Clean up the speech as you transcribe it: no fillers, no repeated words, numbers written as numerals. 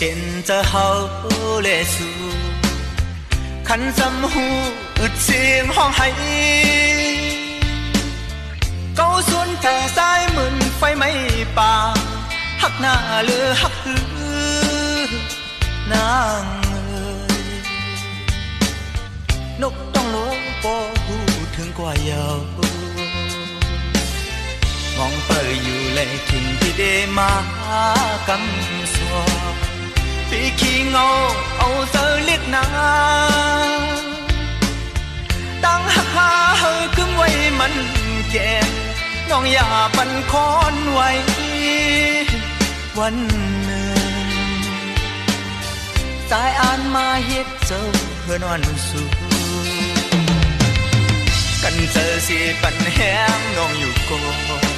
เป็นจะเฮาเลสูขันจำหูอึดเสียงห้องไห้เก้าส่วนกลางซ้ายมืนไฟไม่ป่าหักหน้าเลือหักหือนางนกต้องโลปอหูถึงกว่าเยามองเปิดอยู่เลยถึงที่ได้มากำสวบปีขี้เงาเอาเสือเรียกนางตั้งหักหาเฮอคึมไว้มันแก่น้องอย่าปันคอนไว้วันหนึ่งสายอ่านมาเฮ็ดเจ้าเพื่อนวันสูกันเจอสิปันแห้งน้องอยู่ก่อน